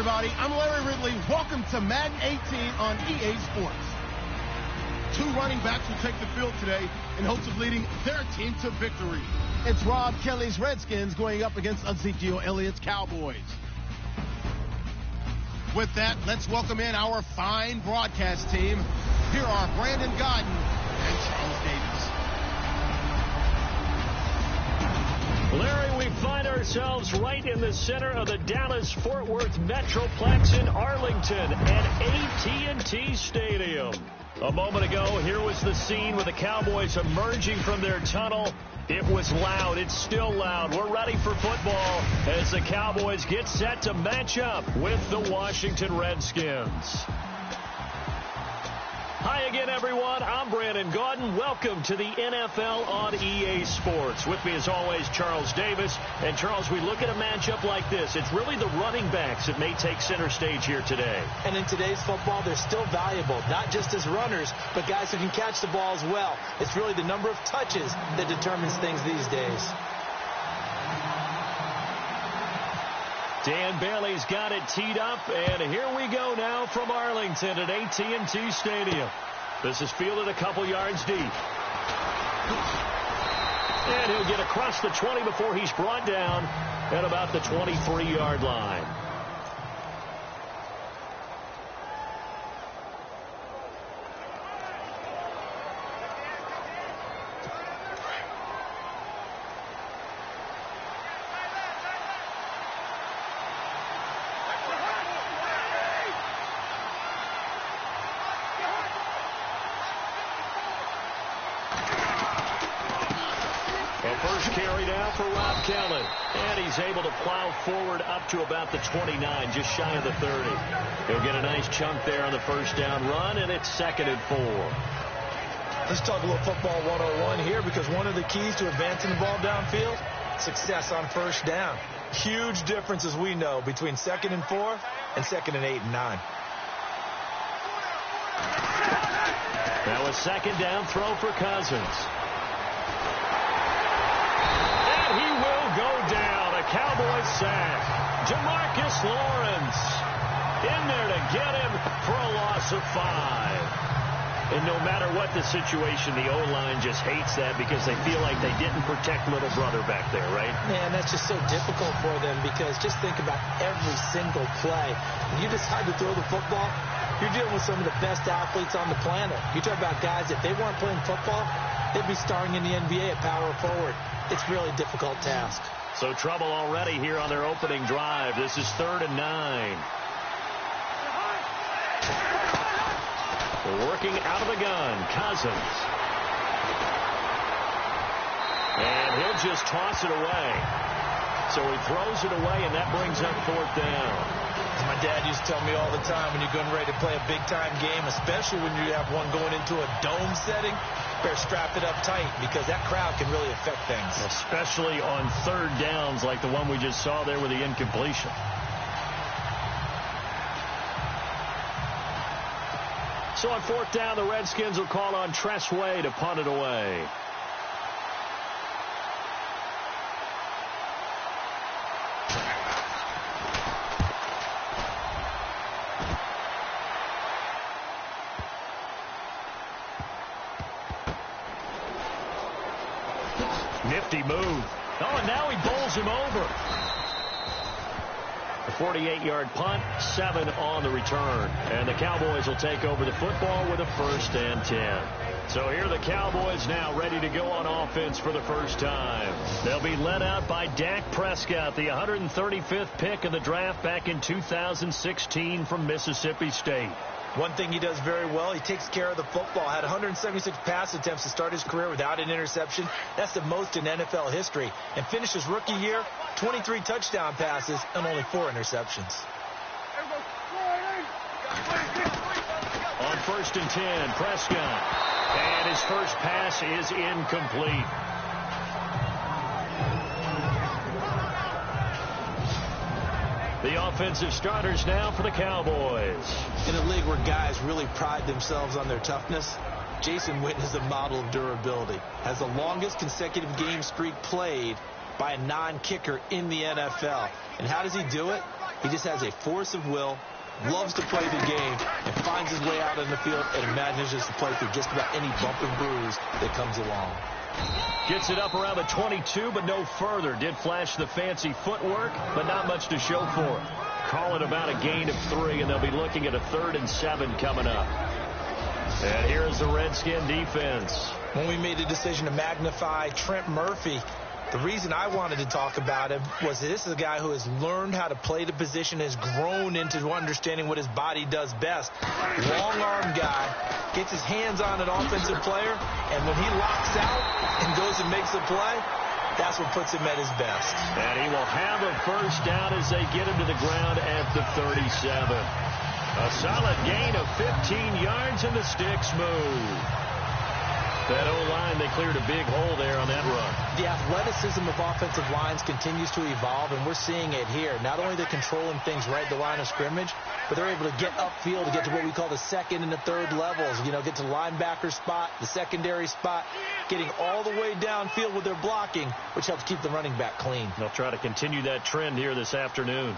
everybody. I'm Larry Ridley. Welcome to Madden 18 on EA Sports. Two running backs will take the field today in hopes of leading their team to victory. It's Rob Kelly's Redskins going up against Ezekiel Elliott's Cowboys. With that, let's welcome in our fine broadcast team. Here are Brandon Godden and Charles Davis. Larry, we find ourselves right in the center of the Dallas-Fort Worth Metroplex in Arlington at AT&T Stadium. A moment ago, here was the scene with the Cowboys emerging from their tunnel. It was loud. It's still loud. We're ready for football as the Cowboys get set to match up with the Washington Redskins. Hi again, everyone. I'm Brandon Gaudin. Welcome to the NFL on EA Sports. With me, as always, Charles Davis. And, Charles, we look at a matchup like this. It's really the running backs that may take center stage here today. And in today's football, they're still valuable, not just as runners, but guys who can catch the ball as well. It's really the number of touches that determines things these days. Dan Bailey's got it teed up, and here we go now from Arlington at AT&T Stadium. This is fielded a couple yards deep. And he'll get across the 20 before he's brought down at about the 23-yard line. First carry now for Rob Kelly. And he's able to plow forward up to about the 29, just shy of the 30. He'll get a nice chunk there on the first down run, and it's 2nd and 4. Let's talk a little football 101 here, because one of the keys to advancing the ball downfield, success on first down. Huge difference, as we know, between 2nd and 4 and 2nd and 8 and 9. That was 2nd down throw for Cousins. He will go down. A Cowboys sack. Jamarcus Lawrence in there to get him for a loss of 5. And no matter what the situation, the O-line just hates that because they feel like they didn't protect little brother back there, right? Man, that's just so difficult for them, because just think about every single play. When you decide to throw the football, you're dealing with some of the best athletes on the planet. You talk about guys, if they weren't playing football, they'd be starring in the NBA at power forward. It's really a difficult task. So trouble already here on their opening drive. This is 3rd and 9. Working out of the gun, Cousins. And he'll just toss it away. So he throws it away, and that brings up 4th down. As my dad used to tell me all the time, when you're getting ready to play a big-time game, especially when you have one going into a dome setting, better strap it up tight, because that crowd can really affect things. Especially on 3rd downs like the one we just saw there with the incompletion. So on 4th down, the Redskins will call on Tress Way to punt it away. Nifty move. Oh, and now he bowls him over. A 48-yard punt, 7 on the return. And the Cowboys will take over the football with a 1st and 10. So here the Cowboys now ready to go on offense for the first time. They'll be led out by Dak Prescott, the 135th pick of the draft back in 2016 from Mississippi State. One thing he does very well, he takes care of the football. Had 176 pass attempts to start his career without an interception. That's the most in NFL history. And finished his rookie year, 23 touchdown passes and only 4 interceptions. On 1st and 10, Prescott. And his first pass is incomplete. The offensive starters now for the Cowboys. In a league where guys really pride themselves on their toughness, Jason Witten is a model of durability. Has the longest consecutive game streak played by a non-kicker in the NFL. And how does he do it? He just has a force of will, loves to play the game, and finds his way out in the field and manages to play through just about any bump and bruise that comes along. Gets it up around the 22, but no further. Did flash the fancy footwork, but not much to show for it. Call it about a gain of 3, and they'll be looking at a 3rd and 7 coming up. And here's the Redskin defense. When we made the decision to magnify Trent Murphy, the reason I wanted to talk about him was that this is a guy who has learned how to play the position, has grown into understanding what his body does best. Long-arm guy, gets his hands on an offensive player, and when he locks out and goes and makes a play, that's what puts him at his best. And he will have a first down as they get him to the ground at the 37. A solid gain of 15 yards, and the sticks move. That O-line, they cleared a big hole there on that run. The athleticism of offensive lines continues to evolve, and we're seeing it here. Not only are they controlling things right at the line of scrimmage, but they're able to get upfield to get to what we call the 2nd and the 3rd levels. You know, get to the linebacker spot, the secondary spot, getting all the way downfield with their blocking, which helps keep the running back clean. They'll try to continue that trend here this afternoon.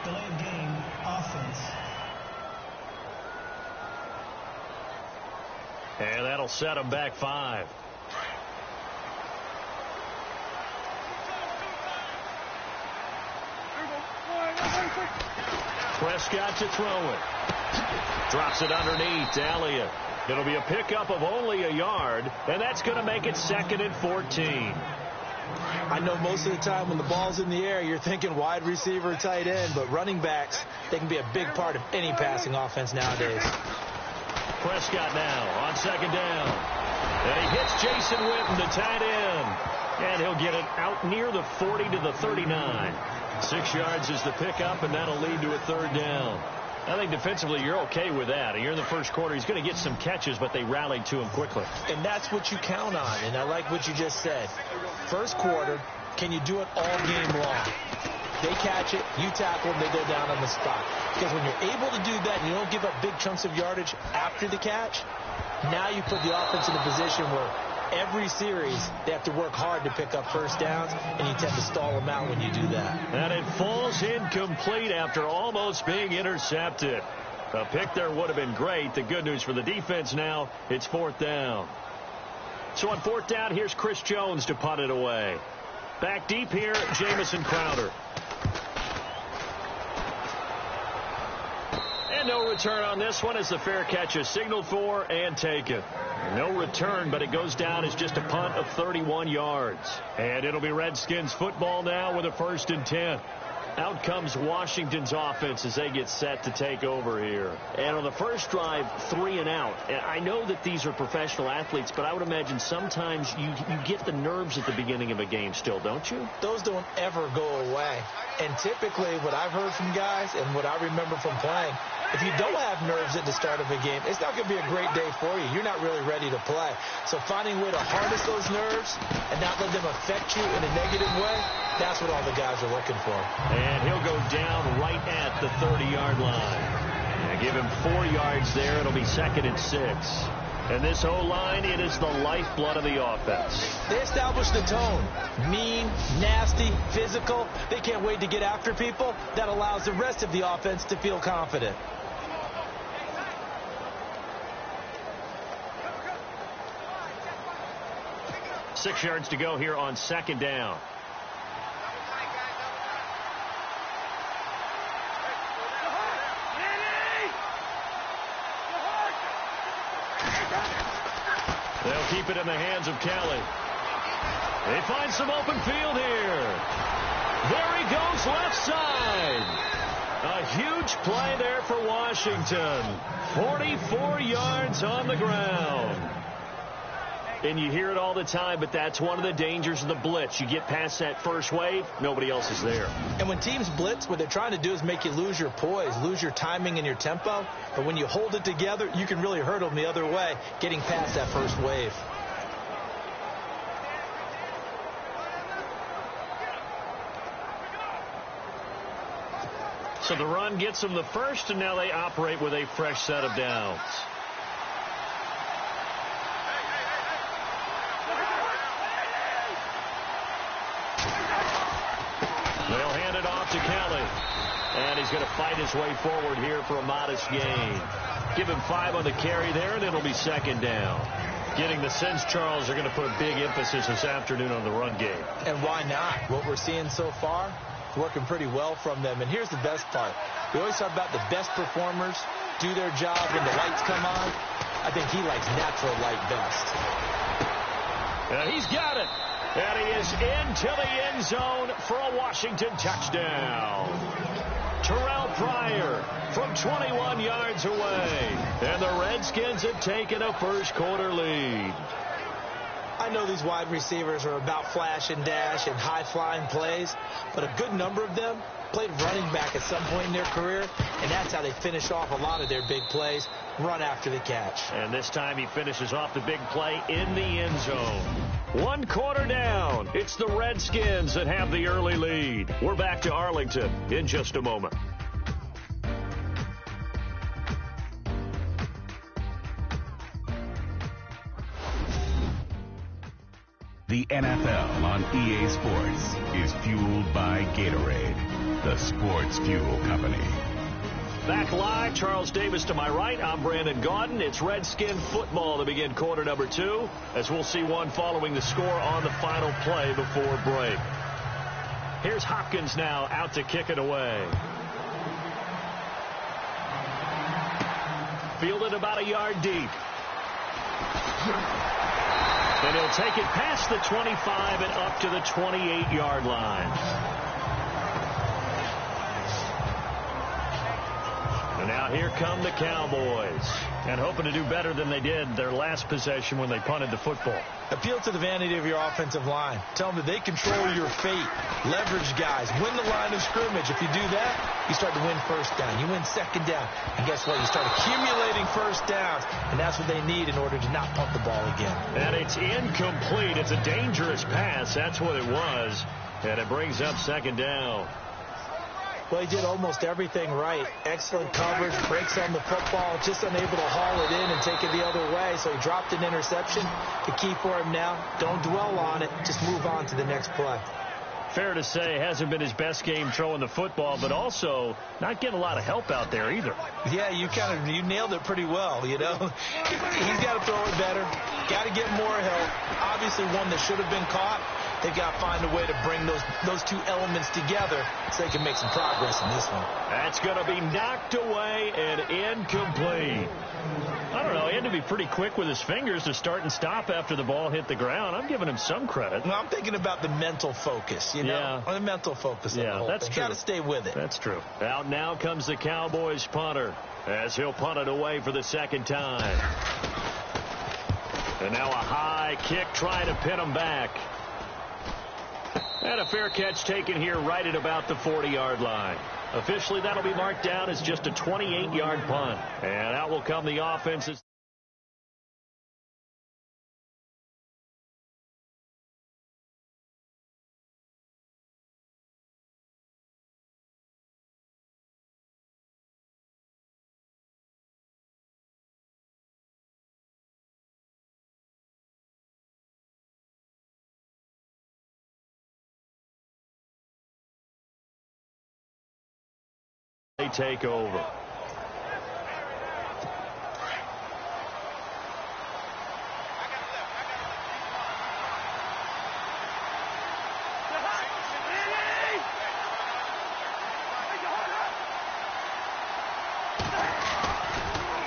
Delayed game, offense. And that'll set them back 5. Prescott to throw it. Drops it underneath to Elliott. It'll be a pickup of only a yard, and that's going to make it 2nd and 14. I know most of the time when the ball's in the air, you're thinking wide receiver, tight end, but running backs, they can be a big part of any passing offense nowadays. Prescott now on 2nd down. And he hits Jason Witten, the tight end. And he'll get it out near the 40 to the 39. 6 yards is the pickup, and that'll lead to a 3rd down. I think defensively you're okay with that. Here in the first quarter, he's going to get some catches, but they rallied to him quickly. And that's what you count on, and I like what you just said. First quarter, can you do it all game long? They catch it, you tackle them, they go down on the spot. Because when you're able to do that and you don't give up big chunks of yardage after the catch, now you put the offense in a position where every series they have to work hard to pick up first downs, and you tend to stall them out when you do that. And it falls incomplete after almost being intercepted. A pick there would have been great. The good news for the defense now, it's 4th down. So on 4th down, here's Chris Jones to punt it away. Back deep here, Jamison Crowder. And no return on this one as the fair catch is signaled for and taken. No return, but it goes down as just a punt of 31 yards. And it'll be Redskins football now with a 1st and 10. Out comes Washington's offense as they get set to take over here. And on the first drive, 3 and out. And I know that these are professional athletes, but I would imagine sometimes you get the nerves at the beginning of a game still, don't you? Those don't ever go away. And typically what I've heard from guys and what I remember from playing, if you don't have nerves at the start of a game, it's not going to be a great day for you. You're not really ready to play. So finding a way to harness those nerves and not let them affect you in a negative way, that's what all the guys are looking for. And he'll go down right at the 30-yard line. And give him 4 yards there. It'll be 2nd and 6. And this O-line, it is the lifeblood of the offense. They established the tone. Mean, nasty, physical. They can't wait to get after people. That allows the rest of the offense to feel confident. Six yards to go here on 2nd down. They'll keep it in the hands of Kelly. They find some open field here. There he goes, left side. A huge play there for Washington. 44 yards on the ground. And you hear it all the time, but that's one of the dangers of the blitz. You get past that first wave, nobody else is there. And when teams blitz, what they're trying to do is make you lose your poise, lose your timing and your tempo. But when you hold it together, you can really hurt them the other way, getting past that first wave. So the run gets them the first, and now they operate with a fresh set of downs. And he's going to fight his way forward here for a modest gain. Give him 5 on the carry there, and it'll be second down. Getting the sense, Charles, are going to put a big emphasis this afternoon on the run game. And why not? What we're seeing so far, working pretty well from them. And here's the best part. We always talk about the best performers do their job when the lights come on. I think he likes natural light best. And he's got it. And he is into the end zone for a Washington touchdown. Terrell Pryor from 21 yards away. And the Redskins have taken a first-quarter lead. I know these wide receivers are about flash and dash and high-flying plays, but a good number of them played running back at some point in their career, and that's how they finish off a lot of their big plays, run after the catch. And this time he finishes off the big play in the end zone. 1 quarter down. It's the Redskins that have the early lead. We're back to Arlington in just a moment. The NFL on EA Sports is fueled by Gatorade, the sports fuel company. Back live, Charles Davis to my right. I'm Brandon Gaudin. It's Redskin football to begin quarter number 2, as we'll see one following the score on the final play before break. Here's Hopkins now out to kick it away. Fielded about a yard deep. And he'll take it past the 25 and up to the 28-yard line. And now here come the Cowboys. And hoping to do better than they did their last possession when they punted the football. Appeal to the vanity of your offensive line. Tell them that they control your fate. Leverage guys. Win the line of scrimmage. If you do that, you start to win first down. You win second down. And guess what? You start accumulating first downs. And that's what they need in order to not punt the ball again. And it's incomplete. It's a dangerous pass. That's what it was. And it brings up second down. Well, he did almost everything right. Excellent coverage, breaks on the football, just unable to haul it in and take it the other way. So he dropped an interception. The key for him now, don't dwell on it. Just move on to the next play. Fair to say, hasn't been his best game throwing the football, but also not getting a lot of help out there either. Yeah, you nailed it pretty well, you know. He's got to throw it better. Got to get more help. Obviously one that should have been caught. They've got to find a way to bring those two elements together so they can make some progress in this one. That's going to be knocked away and incomplete. I don't know. He had to be pretty quick with his fingers to start and stop after the ball hit the ground. I'm giving him some credit. Well, I'm thinking about the mental focus, you know. Yeah. Or the mental focus of the whole that's thing. true. Got to stay with it. That's true. Out now comes the Cowboys punter as he'll punt it away for the second time. And now a high kick trying to pin him back. And a fair catch taken here right at about the 40-yard line. Officially, that'll be marked down as just a 28-yard punt. And out will come the offenses. They take over.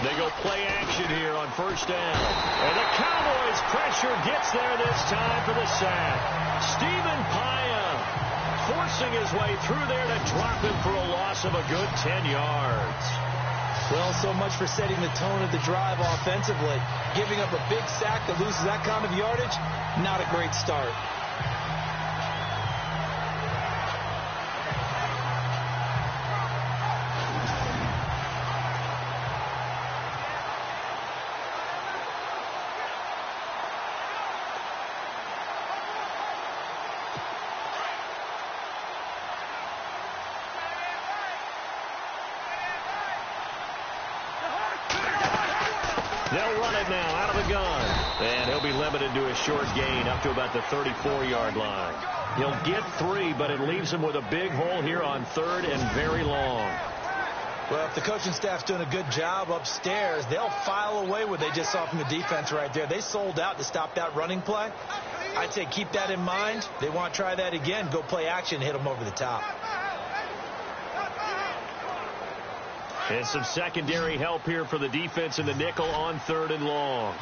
They go play action here on first down. And the Cowboys pressure gets there this time for the sack. Stephen Paya forcing his way through there to drop him for a loss of a good 10 yards. Well, so much for setting the tone of the drive offensively. Giving up a big sack that loses that kind of yardage, not a great start. They'll run it now out of the gun. And he'll be limited to a short gain up to about the 34-yard line. He'll get 3, but it leaves him with a big hole here on 3rd and very long. Well, if the coaching staff's doing a good job upstairs, they'll file away what they just saw from the defense right there. They sold out to stop that running play. I'd say keep that in mind. They want to try that again. Go play action, hit them over the top. And some secondary help here for the defense in the nickel on 3rd and long.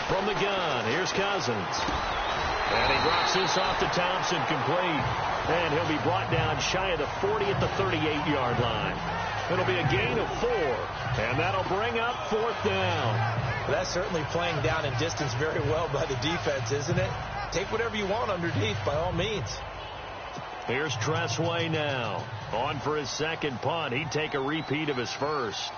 From the gun, here's Cousins. And he drops this off to Thompson, complete. And he'll be brought down shy of the 40 at the 38-yard line. It'll be a gain of 4, and that'll bring up 4th down. Well, that's certainly playing down in distance very well by the defense, isn't it? Take whatever you want underneath, by all means. Here's Tressway now. On for his second punt. He'd take a repeat of his first.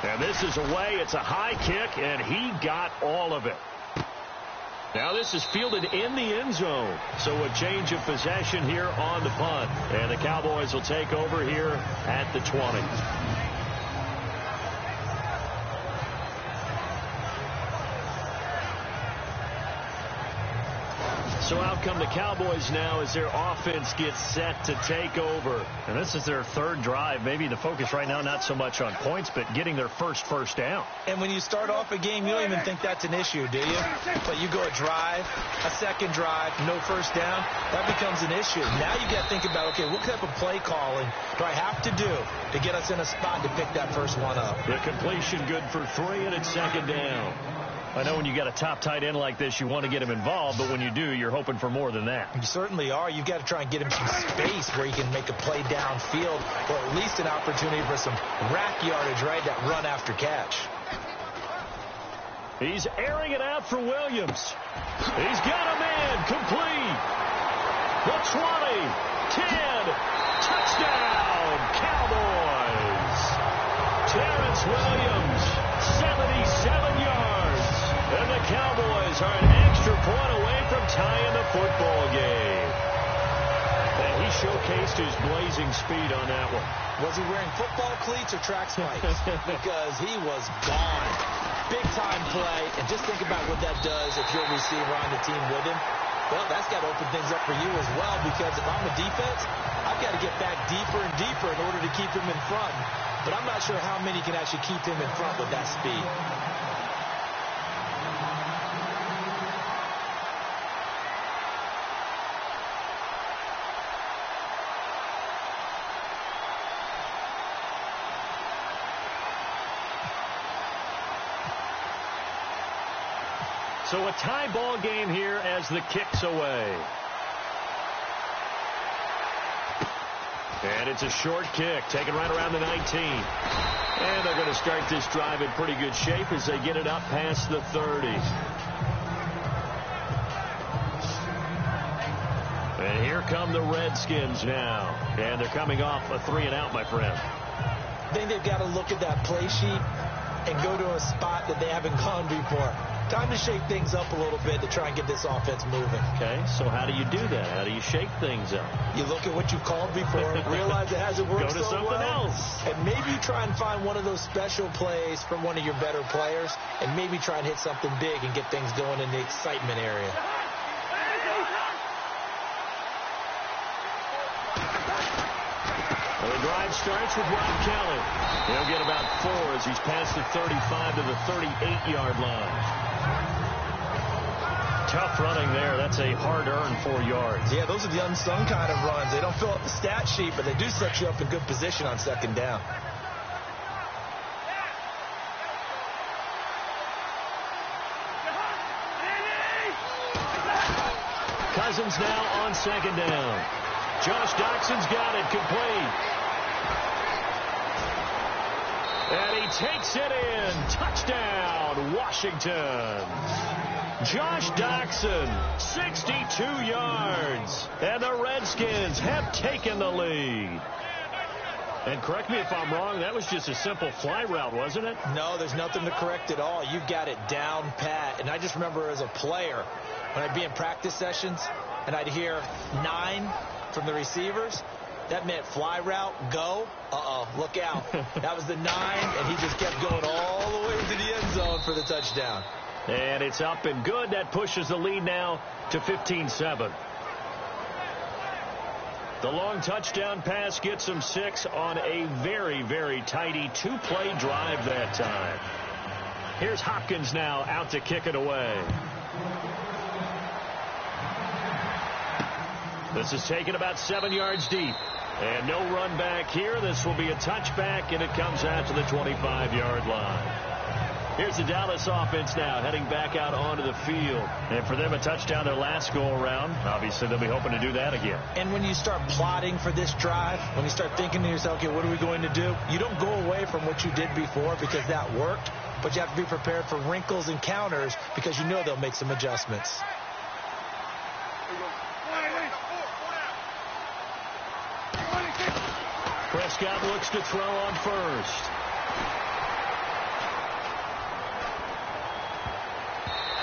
And this is away. It's a high kick, and he got all of it. Now this is fielded in the end zone. So a change of possession here on the punt. And the Cowboys will take over here at the 20. So out come the Cowboys now as their offense gets set to take over. And this is their 3rd drive. Maybe the focus right now not so much on points, but getting their first down. And when you start off a game, you don't even think that's an issue, do you? But you go a drive, a second drive, no first down, that becomes an issue. Now you got to think about, okay, what type of play calling do I have to do to get us in a spot to pick that first one up? The completion good for 3, and it's 2nd down. I know when you got a top tight end like this, you want to get him involved, but when you do, you're hoping for more than that. You certainly are. You've got to try and get him some space where he can make a play downfield, or at least an opportunity for some rack yardage, right? That run after catch. He's airing it out for Williams. He's got a man complete. The 20, 10, touchdown, Cowboys. Terrence Williams, 77 yards. And the Cowboys are an extra point away from tying the football game. And he showcased his blazing speed on that one. Was he wearing football cleats or track spikes? Because he was gone. Big-time play. And just think about what that does if you're a receiver on the team with him. Well, that's got to open things up for you as well, because if I'm a defense, I've got to get back deeper and deeper in order to keep him in front. But I'm not sure how many can actually keep him in front with that speed. So a tie ball game here as the kick's away. And it's a short kick, taken right around the 19. And they're going to start this drive in pretty good shape as they get it up past the 30. And here come the Redskins now. And they're coming off a 3-and-out, my friend. I think they've got to look at that play sheet and go to a spot that they haven't gone before. Time to shake things up a little bit to try and get this offense moving. Okay, so how do you do that? How do you shake things up? You look at what you called before, realize it hasn't worked Go to so something well, else. and maybe try and find one of those special plays from one of your better players, and maybe try and hit something big and get things going in the excitement area. Well, the drive starts with Rob Kelly. He'll get about 4 as he's past the 35 to the 38-yard line. Tough running there. That's a hard-earned 4 yards. Yeah, those are the unsung kind of runs. They don't fill up the stat sheet, but they do set you up in good position on 2nd down. Cousins now on 2nd down. Josh Doxson's got it complete. And he takes it in. Touchdown, Washington. Josh Doxson, 62 yards. And the Redskins have taken the lead. And correct me if I'm wrong, that was just a simple fly route, wasn't it? No, there's nothing to correct at all. You've got it down pat. And I just remember as a player, when I'd be in practice sessions and I'd hear 9 from the receivers, That meant fly route, go. Look out. That was the 9, and he just kept going all the way to the end zone for the touchdown. And it's up and good. That pushes the lead now to 15-7. The long touchdown pass gets them 6 on a very, very tidy 2-play drive that time. Here's Hopkins now out to kick it away. This is taken about 7 yards deep. And no run back here. This will be a touchback, and it comes out to the 25-yard line. Here's the Dallas offense now heading back out onto the field. And for them, a touchdown their last go-around. Obviously, they'll be hoping to do that again. And when you start plotting for this drive, when you start thinking to yourself, okay, what are we going to do? You don't go away from what you did before because that worked. But you have to be prepared for wrinkles and counters because you know they'll make some adjustments. Prescott looks to throw on first.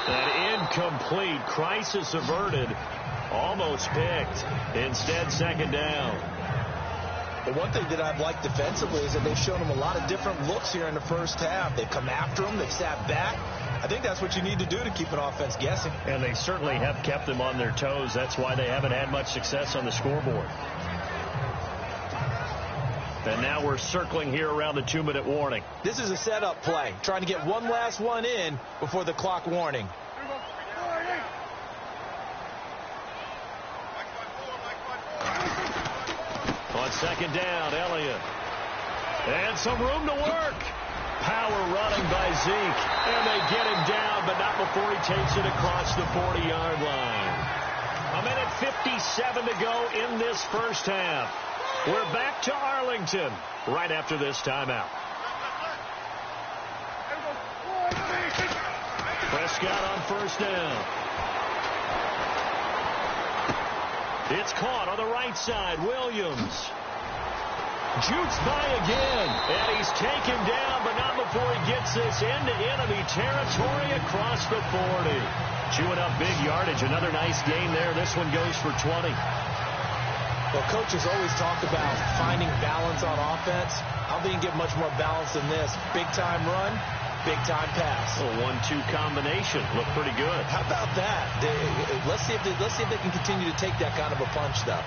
That incomplete, crisis averted, almost picked. Instead, second down. The one thing that I've liked defensively is that they've shown him a lot of different looks here in the first half. They've come after him. They've sat back. I think that's what you need to do to keep an offense guessing. And they certainly have kept them on their toes. That's why they haven't had much success on the scoreboard. And now we're circling here around the 2-minute warning. This is a setup play, trying to get one last one in before the clock warning. On second down, Elliott. And some room to work. Power running by Zeke. And they get him down, but not before he takes it across the 40-yard line. 1:57 to go in this first half. We're back to Arlington right after this timeout. Prescott on first down. It's caught on the right side. Williams jukes by again. And he's taken down, but not before he gets this into enemy territory across the 40. Chewing up big yardage. Another nice gain there. This one goes for 20. Well, coaches always talk about finding balance on offense. I don't think you can get much more balance than this. Big-time run, big-time pass. A 1-2 combination. Looked pretty good. How about that? Let's see if they can continue to take that kind of a punch, though.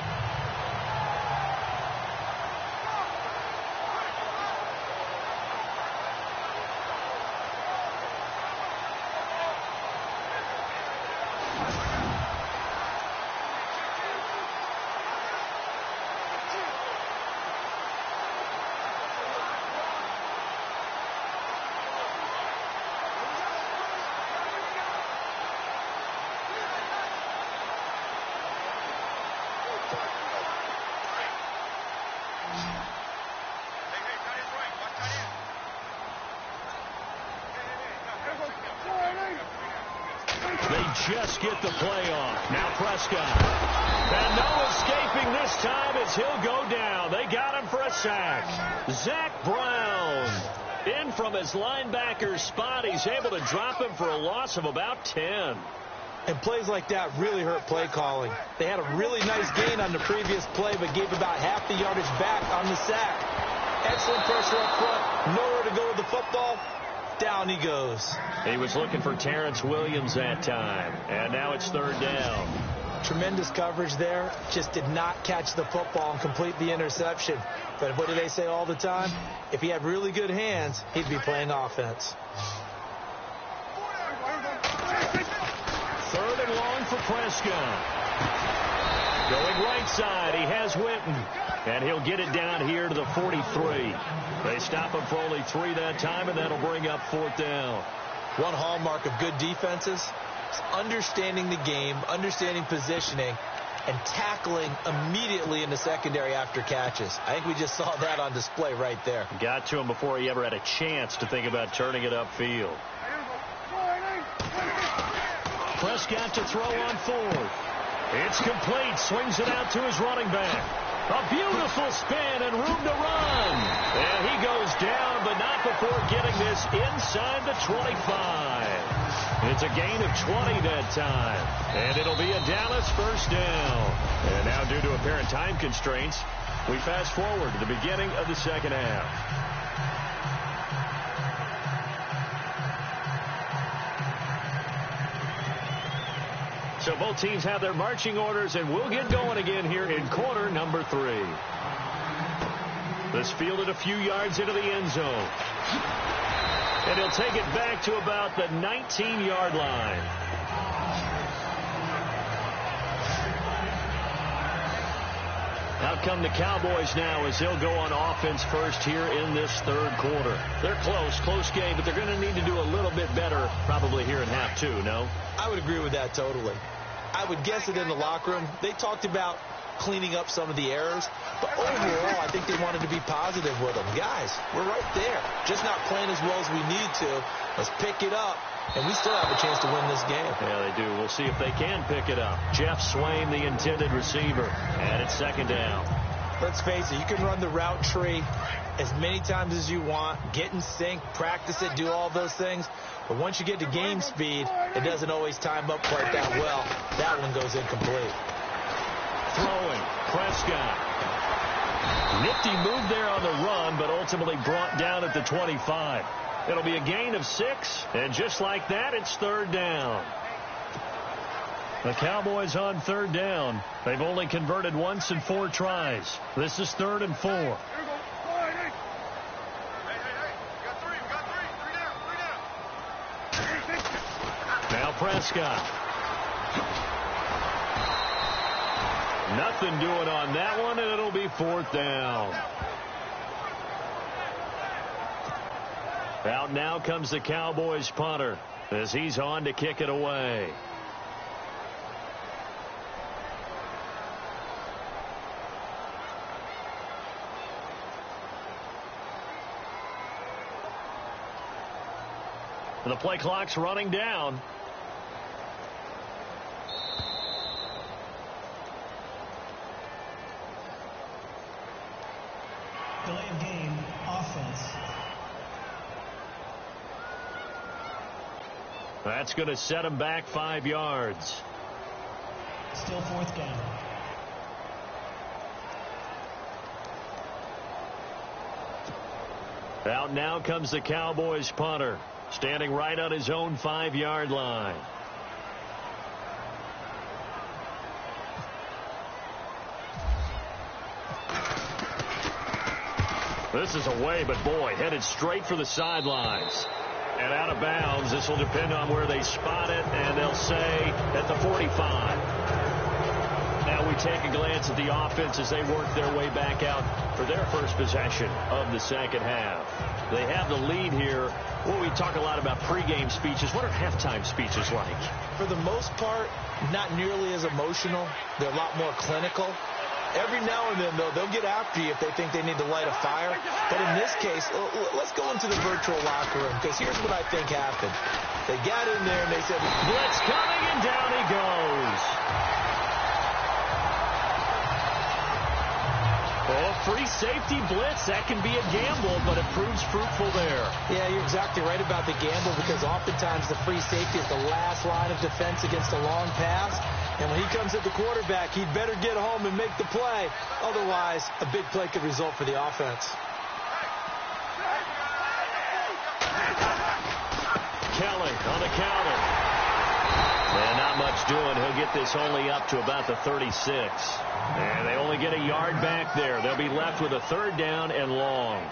Just get the play off. Now Prescott. And no escaping this time as he'll go down. They got him for a sack. Zach Brown in from his linebacker spot. He's able to drop him for a loss of about 10. And plays like that really hurt play calling. They had a really nice gain on the previous play, but gave about half the yardage back on the sack. Excellent pressure up front. Nowhere to go with the football. Down he goes. He was looking for Terrence Williams that time. And now it's third down. Tremendous coverage there. Just did not catch the football and complete the interception. But what do they say all the time? If he had really good hands, he'd be playing offense. Third and long for Prescott. Going right side, he has Witten. And he'll get it down here to the 43. They stop him for only 3 that time, and that'll bring up fourth down. One hallmark of good defenses is understanding the game, understanding positioning, and tackling immediately in the secondary after catches. I think we just saw that on display right there. Got to him before he ever had a chance to think about turning it upfield. Prescott to throw on fourth. It's complete. Swings it out to his running back. A beautiful spin and room to run. And he goes down, but not before getting this inside the 25. It's a gain of 20 that time. And it'll be a Dallas first down. And now, due to apparent time constraints, we fast forward to the beginning of the second half. So both teams have their marching orders, and we'll get going again here in quarter number 3. This fielded a few yards into the end zone. And he'll take it back to about the 19-yard line. Out come the Cowboys now as they'll go on offense first here in this third quarter. They're close game, but they're going to need to do a little bit better probably here in half 2, no? I would agree with that totally. I would guess that in the locker room, they talked about cleaning up some of the errors, but overall, I think they wanted to be positive with them. Guys, we're right there. Just not playing as well as we need to. Let's pick it up, and we still have a chance to win this game. Yeah, they do. We'll see if they can pick it up. Jeff Swain, the intended receiver, and it's second down. Let's face it, you can run the route tree as many times as you want, get in sync, practice it, do all those things. But once you get to game speed, it doesn't always time up quite that well. That one goes incomplete. Throwing, Prescott. Nifty move there on the run, but ultimately brought down at the 25. It'll be a gain of 6, and just like that, it's third down. The Cowboys on third down. They've only converted once in 4 tries. This is 3rd and 4. Now Prescott. Nothing doing on that one, and it'll be 4th down. Out now comes the Cowboys punter as he's on to kick it away. The play clock's running down. Delay of game, offense. That's going to set him back 5 yards. Still 4th down. Out now comes the Cowboys punter, standing right on his own 5-yard line. This is away, but boy, headed straight for the sidelines. And out of bounds. This will depend on where they spot it, and they'll say at the 45. Now we take a glance at the offense as they work their way back out for their first possession of the second half. They have the lead here. Well, we talk a lot about pregame speeches. What are halftime speeches like? For the most part, not nearly as emotional. They're a lot more clinical. Every now and then, though, they'll get after you if they think they need to light a fire. But in this case, let's go into the virtual locker room, because here's what I think happened. They got in there and they said, blitz coming, and down he goes. Oh, free safety blitz. That can be a gamble, but it proves fruitful there. Yeah, you're exactly right about the gamble, because oftentimes the free safety is the last line of defense against a long pass. And when he comes at the quarterback, he'd better get home and make the play. Otherwise, a big play could result for the offense. Kelly on the counter. And not much doing. He'll get this only up to about the 36. And they only get a yard back there. They'll be left with a 3rd down and long.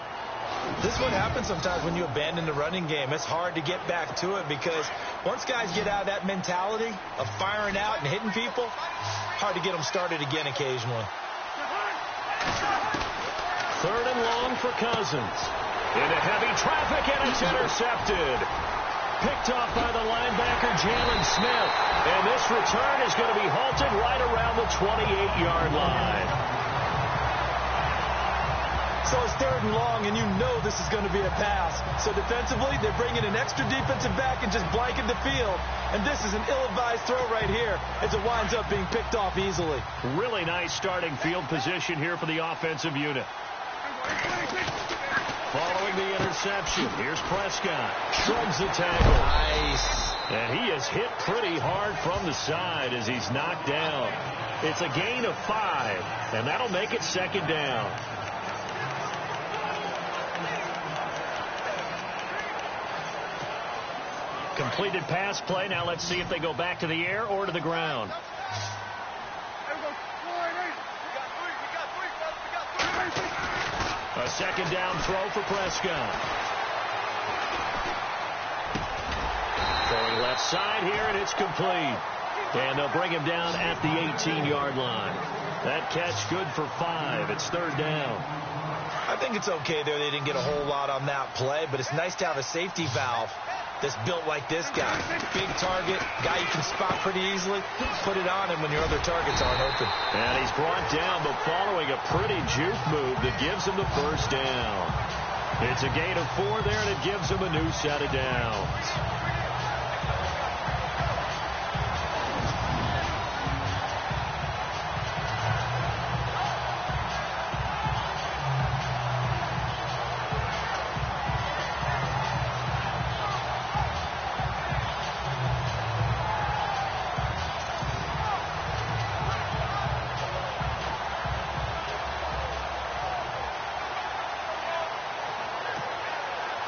This is what happens sometimes when you abandon the running game. It's hard to get back to it, because once guys get out of that mentality of firing out and hitting people, hard to get them started again occasionally. 3rd and long for Cousins. Into heavy traffic, and it's intercepted. Picked off by the linebacker, Jalen Smith. And this return is going to be halted right around the 28-yard line. So it's 3rd and long, and you know this is going to be a pass. So defensively, they're bringing an extra defensive back and just blanking the field. And this is an ill-advised throw right here as it winds up being picked off easily. Really nice starting field position here for the offensive unit. Following the interception, here's Prescott. Shrugs the tackle. Nice. And he is hit pretty hard from the side as he's knocked down. It's a gain of 5, and that'll make it 2nd down. Completed pass play. Now let's see if they go back to the air or to the ground. A 2nd down throw for Prescott. Throwing left side here, and it's complete. And they'll bring him down at the 18-yard line. That catch good for 5. It's 3rd down. I think it's okay there. They didn't get a whole lot on that play, but it's nice to have a safety valve that's built like this guy. Big target, guy you can spot pretty easily. Put it on him when your other targets aren't open. And he's brought down, but following a pretty juke move that gives him the 1st down. It's a gain of 4 there, and it gives him a new set of downs.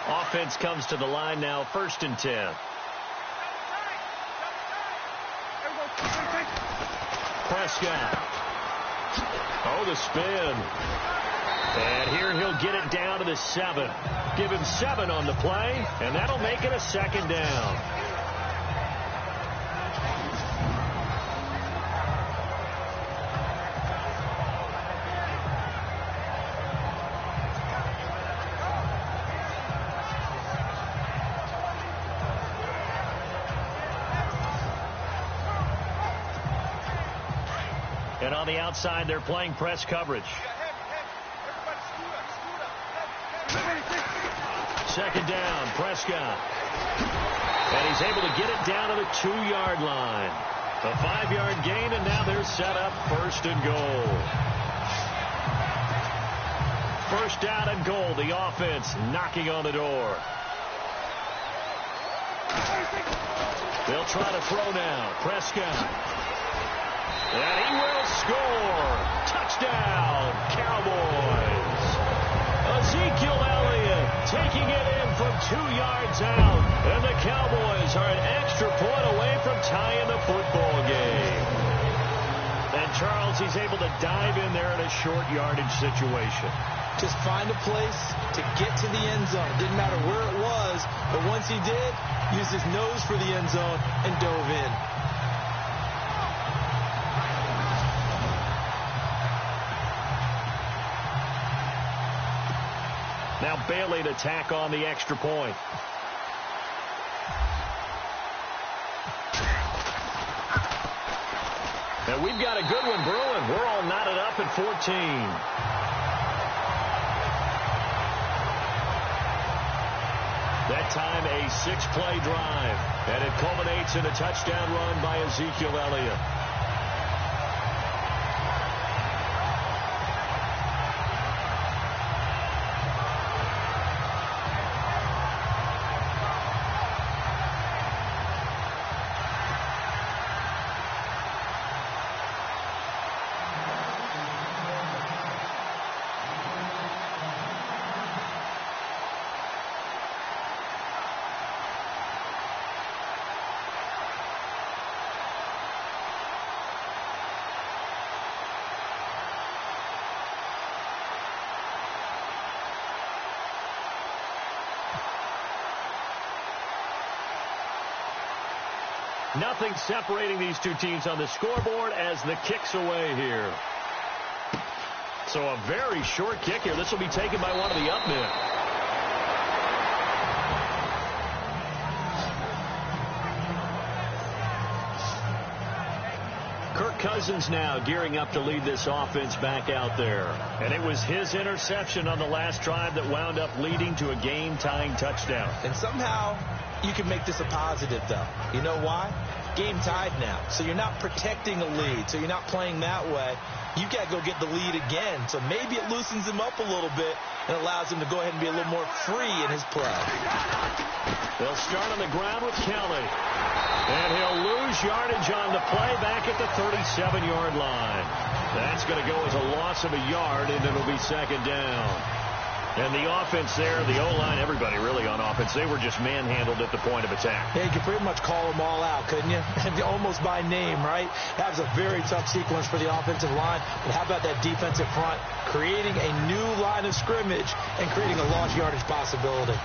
Offense comes to the line now, 1st and 10. Prescott. Oh, the spin. And here he'll get it down to the 7. Give him 7 on the play, and that'll make it a 2nd down. And on the outside, they're playing press coverage. 2nd down, Prescott. And he's able to get it down to the 2-yard line. A 5-yard gain, and now they're set up 1st and goal. 1st down and goal. The offense knocking on the door. They'll try to throw now. Prescott. And he will score. Touchdown, Cowboys. Ezekiel Elliott taking it in from 2 yards out. And the Cowboys are an extra point away from tying the football game. And Charles, he's able to dive in there in a short yardage situation. Just find a place to get to the end zone. Didn't matter where it was, but once he did, used his nose for the end zone and dove in. Now Bailey to tack on the extra point. And we've got a good one brewing. We're all knotted up at 14. That time a 6-play drive. And it culminates in a touchdown run by Ezekiel Elliott. Nothing separating these two teams on the scoreboard as the kick's away here. So a very short kick here. This will be taken by one of the up men. Kirk Cousins now gearing up to lead this offense back out there. And it was his interception on the last drive that wound up leading to a game-tying touchdown. And somehow you can make this a positive, though. You know why? game tied now. So you're not protecting a lead. So you're not playing that way. You got to go get the lead again. So maybe it loosens him up a little bit and allows him to go ahead and be a little more free in his play. They'll start on the ground with Kelly. And he'll lose yardage on the play back at the 37-yard line. That's going to go as a loss of a yard, and it'll be second down. And the offense there, the O-line, everybody really on offense, they were just manhandled at the point of attack. Yeah, you could pretty much call them all out, couldn't you? Almost by name, right? That was a very tough sequence for the offensive line. But how about that defensive front creating a new line of scrimmage and creating a lost yardage possibility?